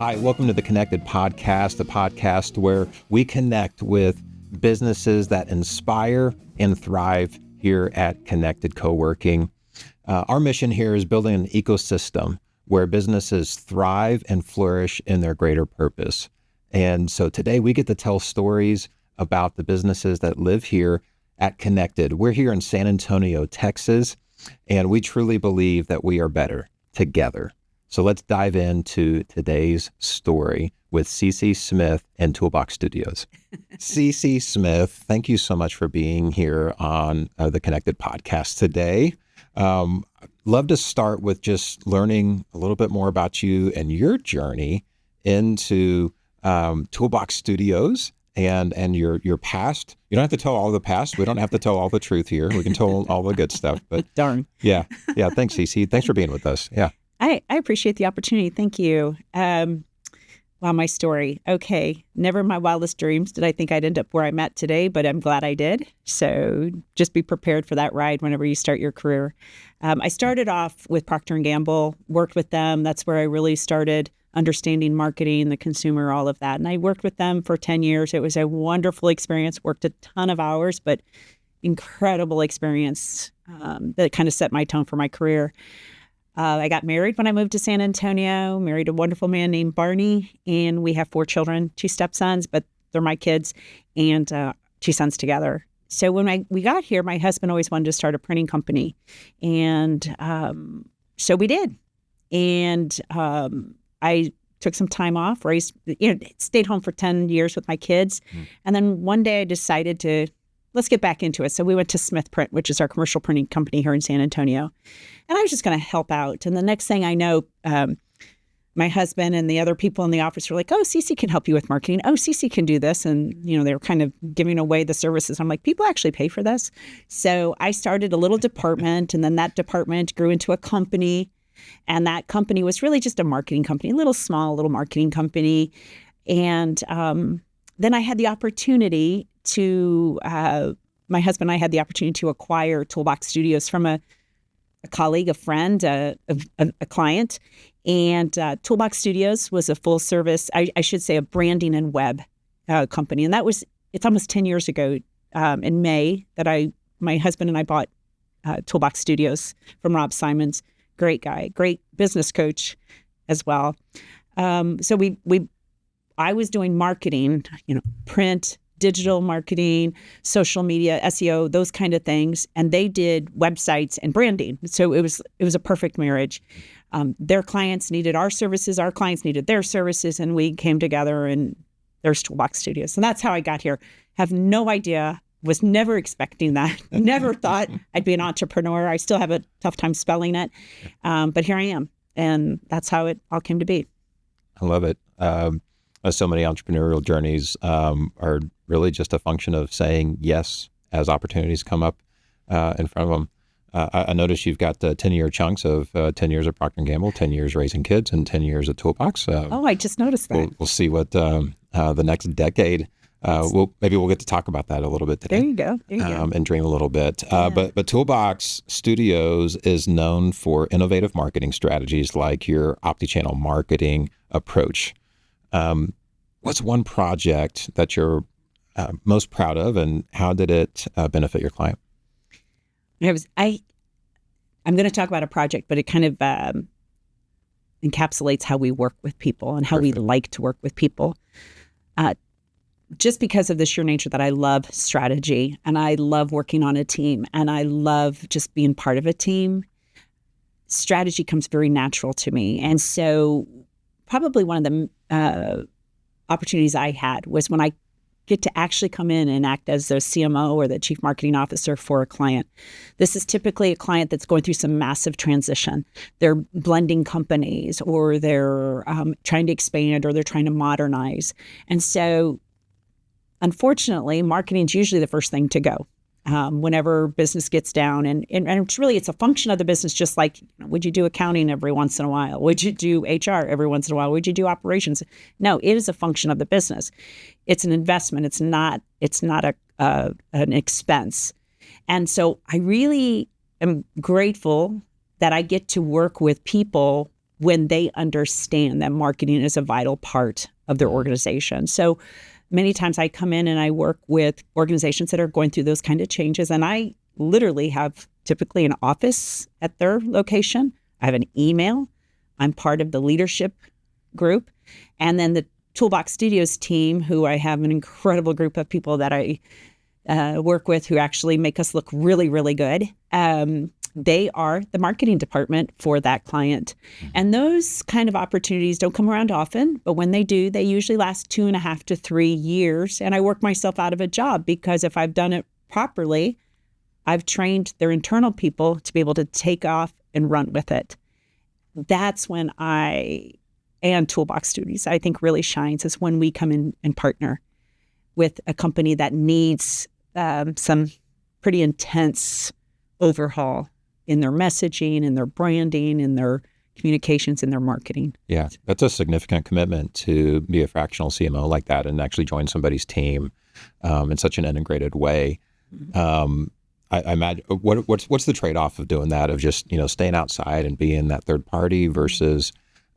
Hi, welcome to the Kinected Podcast, the podcast where we connect with businesses that inspire and thrive here at Kinected Coworking. Our mission here is building an ecosystem where businesses thrive and flourish in their greater purpose. And so today we get to tell stories about the businesses that live here at Kinected. We're here in San Antonio, Texas, and we truly believe that we are better together. So let's dive into today's story with Cece Smith and Toolbox Studios. Cece Smith, thank you so much for being here on the Kinected Podcast today. Love to start with just learning a little bit more about you and your journey into Toolbox Studios and your past. You don't have to tell all the past. We don't have to tell all the truth here. We can tell all the good stuff. But darn. Yeah. Thanks, Cece. Thanks for being with us. Yeah. I appreciate the opportunity. Thank you. Wow, my story. Okay. Never in my wildest dreams did I think I'd end up where I'm at today, but I'm glad I did. So just be prepared for that ride whenever you start your career. I started off with Procter Gamble, worked with them. That's where I really started understanding marketing, the consumer, all of that. And I worked with them for 10 years. It was a wonderful experience, worked a ton of hours, but incredible experience that kind of set my tone for my career. I got married when I moved to San Antonio, married a wonderful man named Barney, and we have 4 children, 2 stepsons, but they're my kids, and 2 sons together. So when we got here, my husband always wanted to start a printing company, and so we did. And I took some time off, stayed home for 10 years with my kids, and then one day I decided let's get back into it. So we went to Smith Print, which is our commercial printing company here in San Antonio. And I was just going to help out. And the next thing I know, my husband and the other people in the office were like, oh, Cece can help you with marketing. Oh, Cece can do this. And, they were kind of giving away the services. I'm like, people actually pay for this. So I started a little department, and then that department grew into a company. And that company was really just a marketing company, a little marketing company. And then I had the opportunity my husband and I had the opportunity to acquire Toolbox Studios from a colleague, a friend, a client. And Toolbox Studios was a full service, I should say, a branding and web company. And it's almost 10 years ago in May that my husband and I bought Toolbox Studios from Rob Simons. Great guy, great business coach as well. So I was doing marketing, print, digital marketing, social media, SEO, those kind of things. And they did websites and branding. So it was a perfect marriage. Their clients needed our services. Our clients needed their services. And we came together, and there's Toolbox Studios. And that's how I got here. Have no idea, was never expecting that. Never thought I'd be an entrepreneur. I still have a tough time spelling it. But here I am. And that's how it all came to be. I love it. So many entrepreneurial journeys are really just a function of saying yes as opportunities come up in front of them. I noticed you've got 10-year chunks of 10 years at Procter Gamble, 10 years raising kids, and 10 years at Toolbox. I just noticed that. We'll see what the next decade. We'll get to talk about that a little bit today. There you go. And dream a little bit. Yeah. But Toolbox Studios is known for innovative marketing strategies like your omnichannel marketing approach. What's one project that you're most proud of, and how did it benefit your client? I'm going to talk about a project, but it kind of encapsulates how we work with people and how Perfect. we like to work with people. Just because of the sheer nature that I love strategy, and I love working on a team, and I love just being part of a team, strategy comes very natural to me. And so probably one of the opportunities I had was when I get to actually come in and act as the CMO or the chief marketing officer for a client. This is typically a client that's going through some massive transition. They're blending companies, or they're trying to expand, or they're trying to modernize. And so, unfortunately, marketing is usually the first thing to go whenever business gets down. And it's a function of the business, just like, would you do accounting every once in a while? Would you do HR every once in a while? Would you do operations? No, it is a function of the business. It's an investment. It's not an expense. And so I really am grateful that I get to work with people when they understand that marketing is a vital part of their organization. So many times I come in and I work with organizations that are going through those kind of changes, and I literally have typically an office at their location. I have an email. I'm part of the leadership group. And then the Toolbox Studios team, who I have an incredible group of people that I work with who actually make us look really, really good. They are the marketing department for that client. And those kind of opportunities don't come around often, but when they do, they usually last 2.5 to 3 years. And I work myself out of a job because if I've done it properly, I've trained their internal people to be able to take off and run with it. That's when and Toolbox Studios, I think really shines, is when we come in and partner with a company that needs some pretty intense overhaul in their messaging, in their branding, in their communications, in their marketing. Yeah, that's a significant commitment to be a fractional CMO like that and actually join somebody's team in such an integrated way. I imagine what's the trade-off of doing that, of just staying outside and being that third party versus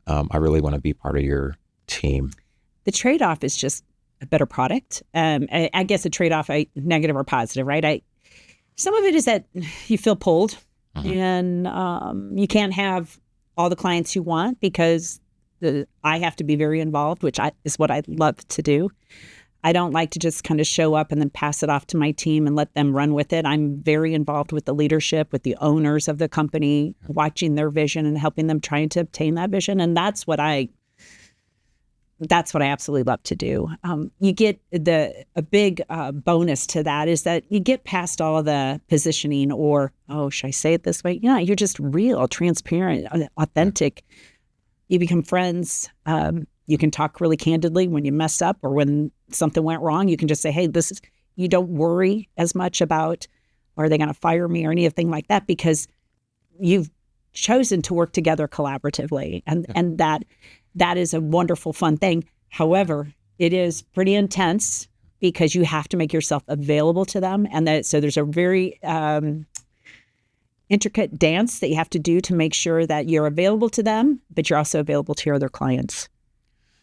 I really want to be part of your team? The trade-off is just a better product. I guess a trade-off, negative or positive, right? Some of it is that you feel pulled, and you can't have all the clients you want because I have to be very involved, which is what I love to do. I don't like to just kind of show up and then pass it off to my team and let them run with it. I'm very involved with the leadership, with the owners of the company, watching their vision and helping them trying to obtain that vision. And that's what I absolutely love to do. You get a big bonus to that is that you get past all of the positioning or, should I say it this way? Yeah, you're just real, transparent, authentic. You become friends. You can talk really candidly when you mess up or when something went wrong. You can just say, hey, you don't worry as much about, are they going to fire me or anything like that, because you've chosen to work together collaboratively. And that is a wonderful, fun thing. However, it is pretty intense because you have to make yourself available to them. And so there's a very intricate dance that you have to do to make sure that you're available to them, but you're also available to your other clients.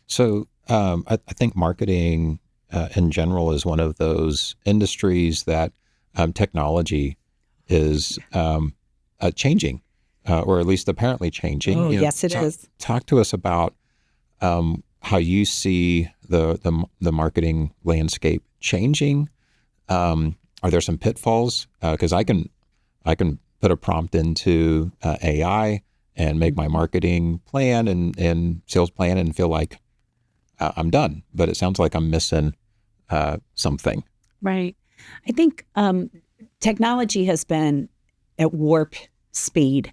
So I think marketing in general is one of those industries that technology is changing, or at least apparently changing. Oh, yes, it is. Talk to us about how you see the marketing landscape changing. Are there some pitfalls? Because I can put a prompt into AI and make my marketing plan and sales plan and feel like I'm done, but it sounds like I'm missing something. Right. I think technology has been at warp speed.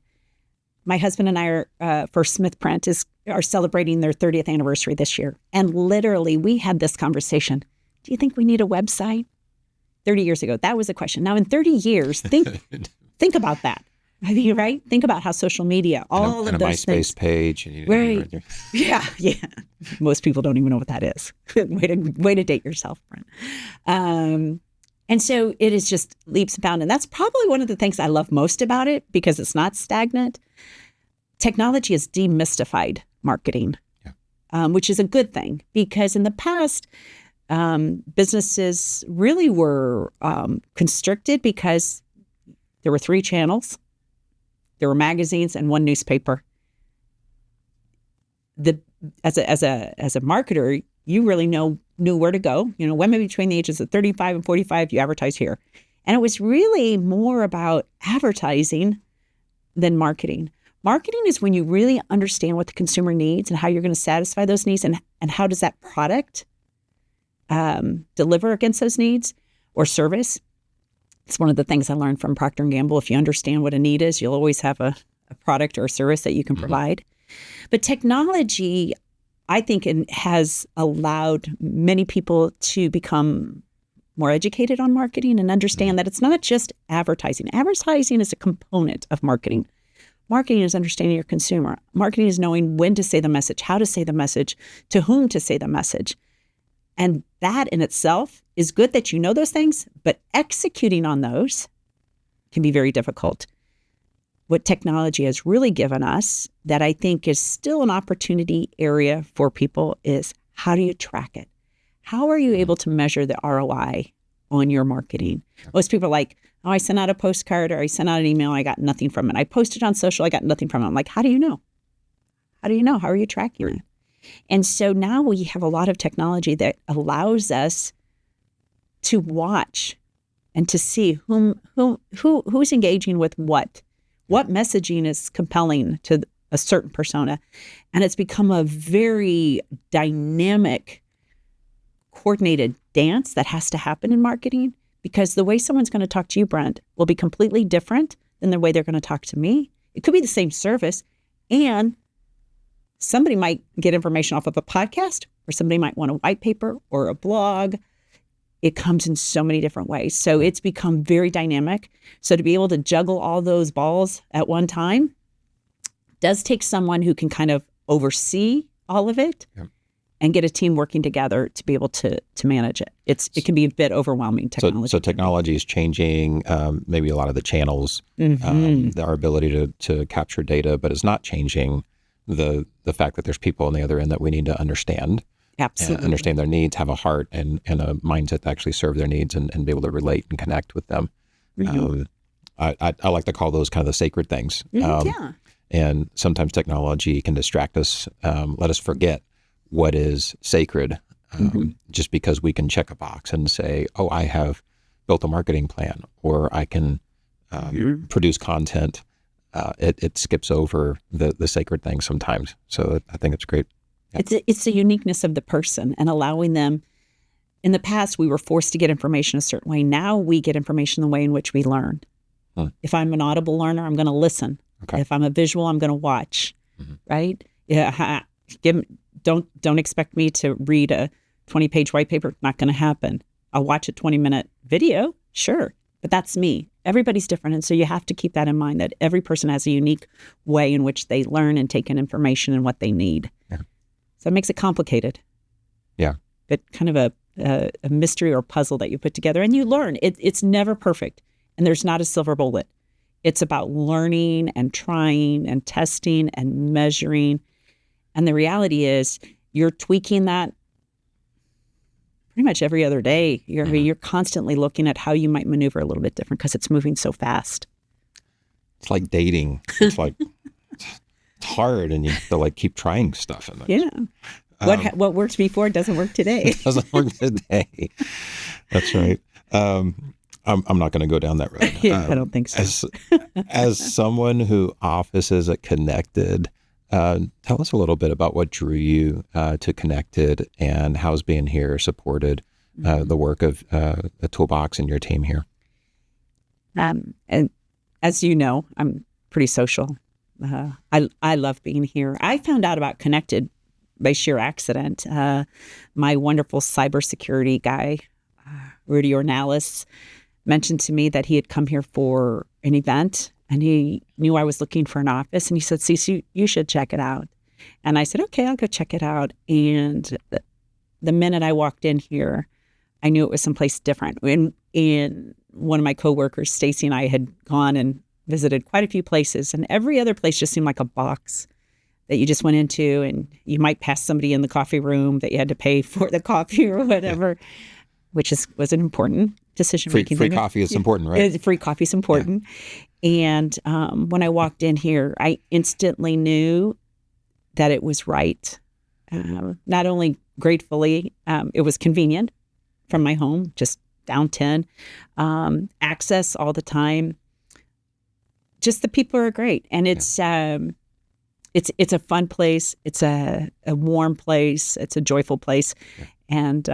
My husband and I are for Smith Print are celebrating their 30th anniversary this year. And literally we had this conversation. Do you think we need a website? 30 years ago, that was a question. Now in 30 years, think about that. I mean, right? Think about how social media, all of those things. And a MySpace page. And right. Yeah. Most people don't even know what that is. way to date yourself, Brent. And so it is just leaps and bounds. And that's probably one of the things I love most about it because it's not stagnant. Technology has demystified marketing, which is a good thing because in the past, businesses really were constricted because there were 3 channels. There were magazines and 1 newspaper. As a marketer, you really knew where to go. Women between the ages of 35 and 45, you advertise here. And it was really more about advertising than marketing. Marketing is when you really understand what the consumer needs and how you're going to satisfy those needs and how does that product deliver against those needs or service. It's one of the things I learned from Procter Gamble. If you understand what a need is, you'll always have a product or a service that you can provide. But technology, I think, has allowed many people to become more educated on marketing and understand that it's not just advertising. Advertising is a component of marketing. Marketing is understanding your consumer. Marketing is knowing when to say the message, how to say the message, to whom to say the message. And that in itself is good that you know those things, but executing on those can be very difficult. what technology has really given us that I think is still an opportunity area for people is, how do you track it? How are you able to measure the ROI on your marketing? Most people are like, oh, I sent out a postcard or I sent out an email, I got nothing from it. I posted on social, I got nothing from it. I'm like, how do you know? How do you know? How are you tracking it? And so now we have a lot of technology that allows us to watch and to see who's engaging with what messaging is compelling to a certain persona. And it's become a very dynamic, coordinated dance that has to happen in marketing, because the way someone's going to talk to you, Brent, will be completely different than the way they're going to talk to me. It could be the same service, and somebody might get information off of a podcast, or somebody might want a white paper or a blog. It comes in so many different ways. So it's become very dynamic. So to be able to juggle all those balls at one time does take someone who can kind of oversee all of it and get a team working together to be able to manage it. It can be a bit overwhelming, technology. So technology is changing maybe a lot of the channels, our ability to capture data, but it's not changing the fact that there's people on the other end that we need to understand. Absolutely. Understand their needs, have a heart and a mindset to actually serve their needs and be able to relate and connect with them. I like to call those kind of the sacred things. And sometimes technology can distract us, let us forget what is sacred, just because we can check a box and say, oh, I have built a marketing plan, or I can produce content. It skips over the sacred things sometimes. So I think it's great. Yeah. It's the uniqueness of the person and allowing them. In the past, we were forced to get information a certain way. Now we get information the way in which we learn. If I'm an audible learner, I'm going to listen. Okay. If I'm a visual, I'm going to watch. Right? Yeah. Don't expect me to read a 20-page white paper. Not going to happen. I'll watch a 20-minute video. Sure. But that's me. Everybody's different. And so you have to keep that in mind, that every person has a unique way in which they learn and take in information and what they need. Yeah. So it makes it complicated. Yeah. But kind of a mystery or puzzle that you put together, and you learn. It's never perfect, and there's not a silver bullet. It's about learning and trying and testing and measuring. And the reality is you're tweaking that pretty much every other day. You're constantly looking at how you might maneuver a little bit different because it's moving so fast. It's like dating. It's like it's hard, and you have to keep trying stuff. And what worked before doesn't work today. Doesn't work today. That's right. I'm not going to go down that road. I don't think so. As someone who offices at Kinected, tell us a little bit about what drew you to Kinected and how's being here supported the work of the Toolbox and your team here. And as you know, I'm pretty social. I love being here. I found out about Kinected by sheer accident. My wonderful cybersecurity guy, Rudy Ornalis, mentioned to me that he had come here for an event, and he knew I was looking for an office, and he said, Cece, you should check it out. And I said, okay, I'll go check it out. And the minute I walked in here, I knew it was someplace different. In one of my coworkers, Stacy, and I had gone and visited quite a few places, and every other place just seemed like a box that you just went into, and you might pass somebody in the coffee room that you had to pay for the coffee or whatever, which was an important decision-making. Free coffee is important, right? Free coffee is important. Yeah. And when I walked in here, I instantly knew that it was right. Not only gratefully, it was convenient from my home, just down 10, access all the time. Just the people are great. And it's a fun place. It's a warm place. It's a joyful place. Yeah. And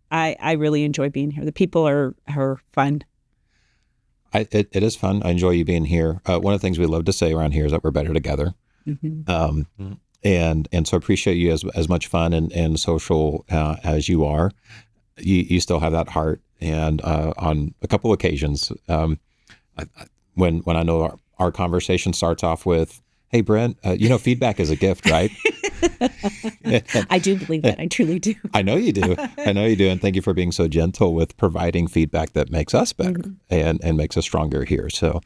I really enjoy being here. The people are fun. It is fun. I enjoy you being here. One of the things we love to say around here is that we're better together. Mm-hmm. And so I appreciate you as much fun and social as you are. You still have that heart. And on a couple occasions, when I know our conversation starts off with, hey, Brent, feedback is a gift, right? I do believe that. I truly do. I know you do. And thank you for being so gentle with providing feedback that makes us better and makes us stronger here. So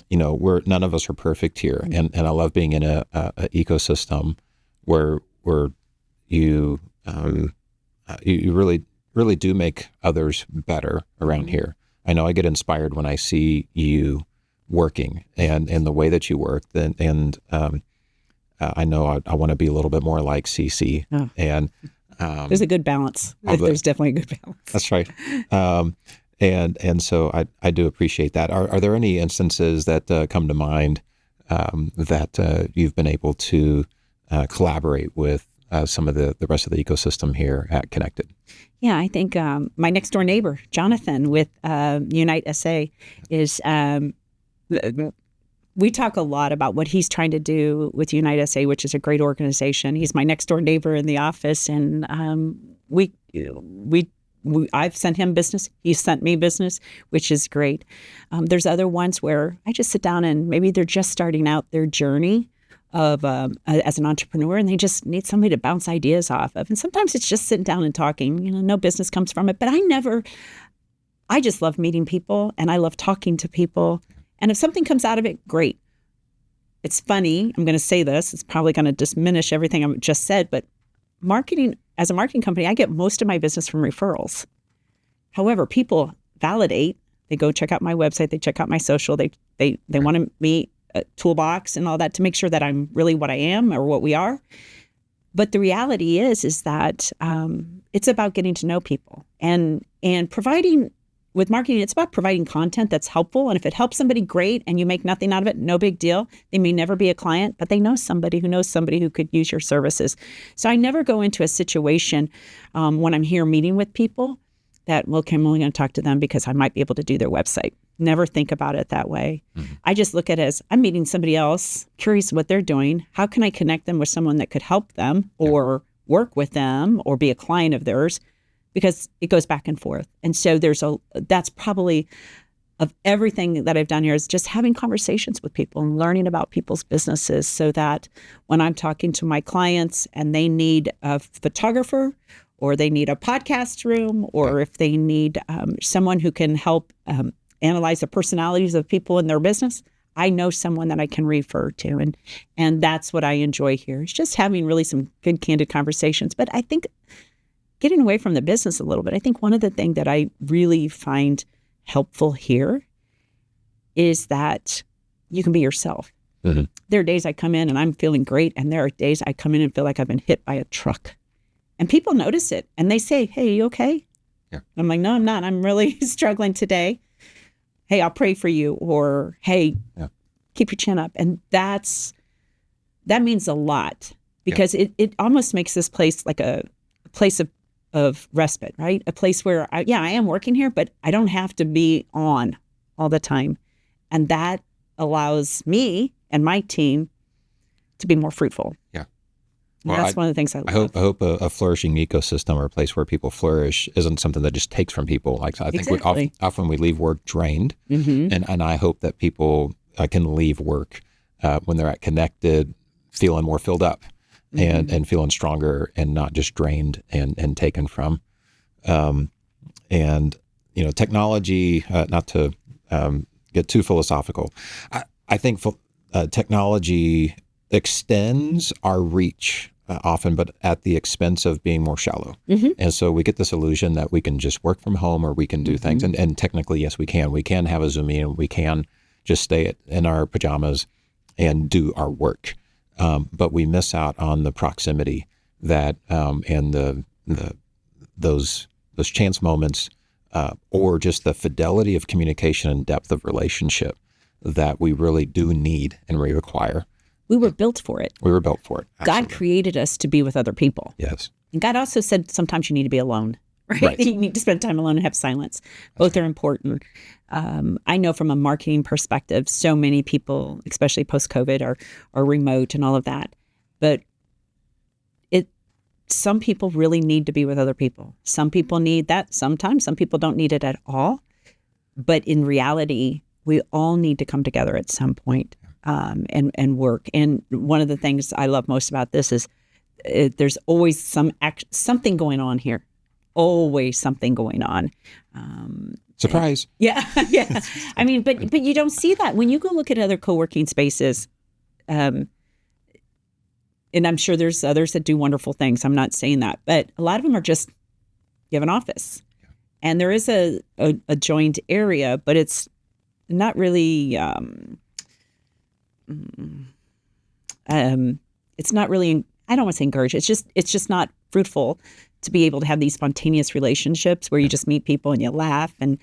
none of us are perfect here, and I love being in a ecosystem where you you really do make others better around here. I know I get inspired when I see you working and the way that you work, and I know I want to be a little bit more like Cece. Oh. And there's a good balance. There's definitely a good balance. That's right. And so I do appreciate that. Are there any instances that come to mind that you've been able to collaborate with some of the rest of the ecosystem here at Kinected? Yeah, I think my next door neighbor, Jonathan, with Unite SA, is. We talk a lot about what he's trying to do with Unite SA, which is a great organization. He's my next door neighbor in the office, and I've sent him business. He's sent me business, which is great. There's other ones where I just sit down and maybe they're just starting out their journey of as an entrepreneur, and they just need somebody to bounce ideas off of. And sometimes it's just sitting down and talking. No business comes from it, but I just love meeting people, and I love talking to people. And if something comes out of it, great. It's funny. I'm going to say this. It's probably going to diminish everything I've just said, but as a marketing company, I get most of my business from referrals. However, people validate. They go check out my website. They check out my social. They want to meet Toolbox and all that to make sure that I'm really what I am or what we are. But the reality is that it's about getting to know people and providing. With marketing, it's about providing content that's helpful. And if it helps somebody, great, and you make nothing out of it, no big deal. They may never be a client, but they know somebody who could use your services. So I never go into a situation when I'm here meeting with people that, okay, I'm only going to talk to them because I might be able to do their website. Never think about it that way. Mm-hmm. I just look at it as I'm meeting somebody else, curious what they're doing. How can I connect them with someone that could help them or work with them or be a client of theirs? Because it goes back and forth. And so that's probably of everything that I've done here is just having conversations with people and learning about people's businesses so that when I'm talking to my clients and they need a photographer or they need a podcast room or if they need someone who can help analyze the personalities of people in their business, I know someone that I can refer to. And that's what I enjoy here. It's just having really some good, candid conversations. But I think getting away from the business a little bit, I think one of the things that I really find helpful here is that you can be yourself. Mm-hmm. There are days I come in and I'm feeling great, and there are days I come in and feel like I've been hit by a truck. And people notice it, and they say, hey, you okay? Yeah. I'm like, no, I'm not. I'm really struggling today. Hey, I'll pray for you. Or, hey, keep your chin up. And that means a lot because it almost makes this place like a place of respite, right? A place where I am working here, but I don't have to be on all the time. And that allows me and my team to be more fruitful. Yeah. Well, that's one of the things I love. I hope a flourishing ecosystem or a place where people flourish isn't something that just takes from people. Like I think often we leave work drained, and I hope that people can leave work when they're at Kinected feeling more filled up. And feeling stronger and not just drained and taken from. And technology, not to get too philosophical, I think technology extends our reach often, but at the expense of being more shallow. Mm-hmm. And so we get this illusion that we can just work from home or we can do things. And technically, yes, we can. We can have a Zoom meeting. We can just stay in our pajamas and do our work. But we miss out on the proximity that and those chance moments or just the fidelity of communication and depth of relationship that we really do need and we require. We were built for it. We were built for it. Absolutely. God created us to be with other people. Yes. And God also said sometimes you need to be alone. Right? You need to spend time alone and have silence. Both are important. I know from a marketing perspective, so many people, especially post-COVID, are remote and all of that. But some people really need to be with other people. Some people need that sometimes. Some people don't need it at all. But in reality, we all need to come together at some point and work. And one of the things I love most about this is there's always something going on here. Always something going on. Surprise. Yeah. Yeah. I mean, but you don't see that when you go look at other co-working spaces. And I'm sure there's others that do wonderful things. I'm not saying that, but a lot of them are just, you have an office and there is a joined area, but it's not really, it's not really, I don't want to say encouraged. It's just not fruitful to be able to have these spontaneous relationships where you just meet people and you laugh, and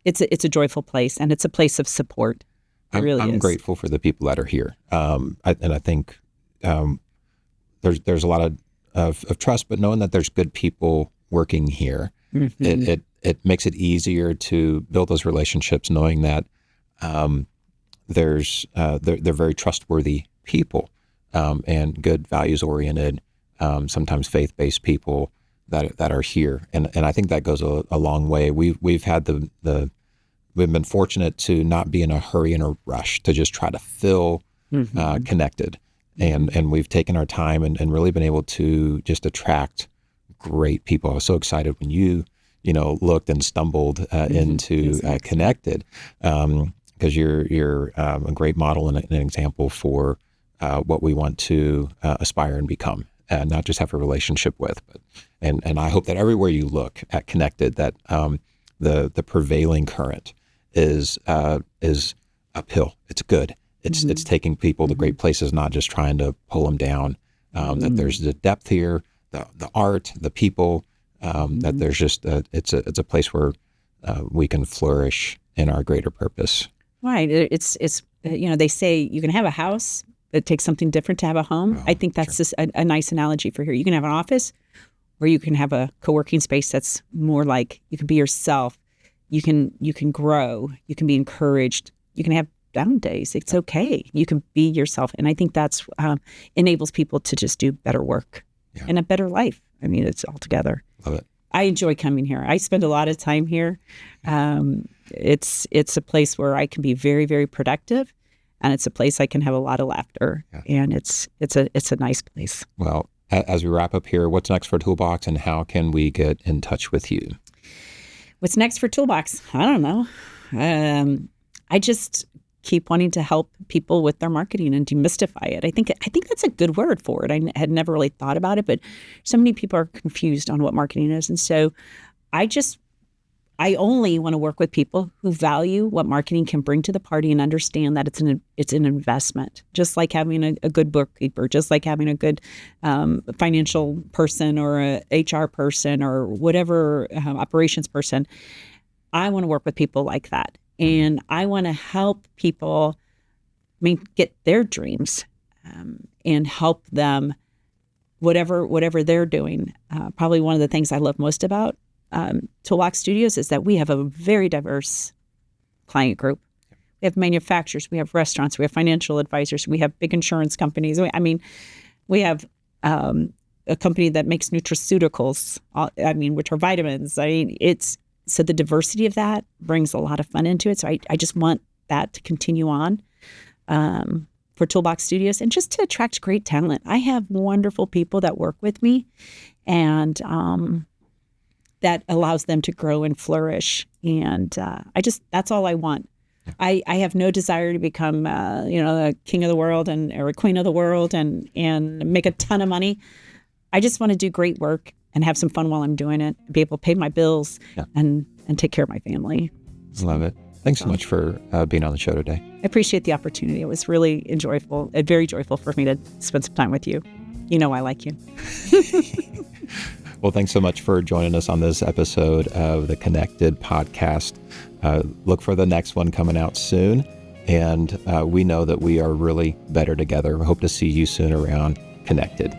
it's a joyful place, and it's a place of support. It really I'm is. grateful for the people that are here, and I think there's a lot of trust, but knowing that there's good people working here, it makes it easier to build those relationships, knowing that they're very trustworthy people, and good values oriented, sometimes faith-based people that are here, and I think that goes a long way. We've had we've been fortunate to not be in a hurry and a rush to just try to fill Kinected, and we've taken our time and really been able to just attract great people. I was so excited when you looked and stumbled into Kinected, because you're a great model and an example for what we want to aspire and become, and not just have a relationship with. But and I hope that everywhere you look at Kinected, that the prevailing current is uphill. It's good. It's taking people to great places, not just trying to pull them down. That there's the depth here, the art, the people. That there's just it's a place where we can flourish in our greater purpose. Right. It's they say you can have a house, but it takes something different to have a home. I think that's just a nice analogy for here. You can have an office, or you can have a co-working space that's more like you can be yourself. You can grow. You can be encouraged. You can have down days. It's okay. You can be yourself, and I think that's enables people to just do better work and a better life. I mean, it's all together. Love it. I enjoy coming here. I spend a lot of time here. It's a place where I can be very, very productive, and it's a place I can have a lot of laughter. And it's a nice place. Well, as we wrap up here, what's next for Toolbox, and how can we get in touch with you? What's next for Toolbox? I don't know. I just keep wanting to help people with their marketing and demystify it. I think that's a good word for it. I had never really thought about it, but so many people are confused on what marketing is. And so I only want to work with people who value what marketing can bring to the party and understand that it's an investment, just like having a good bookkeeper, just like having a good financial person or a HR person or whatever operations person. I want to work with people like that. And I want to help people get their dreams and help them whatever they're doing. Probably one of the things I love most about Toolbox Studios is that we have a very diverse client group. We have manufacturers, we have restaurants, we have financial advisors, we have big insurance companies. We have a company that makes nutraceuticals, which are vitamins. So the diversity of that brings a lot of fun into it. So I just want that to continue on for Toolbox Studios, and just to attract great talent. I have wonderful people that work with me, and that allows them to grow and flourish. And that's all I want. I have no desire to become a king of the world or a queen of the world and make a ton of money. I just want to do great work and have some fun while I'm doing it, be able to pay my bills and take care of my family. Love it. Thanks so much for being on the show today. I appreciate the opportunity. It was really very joyful for me to spend some time with you. You know I like you. Well, thanks so much for joining us on this episode of the Kinected podcast. Look for the next one coming out soon. And we know that we are really better together. We hope to see you soon around Kinected.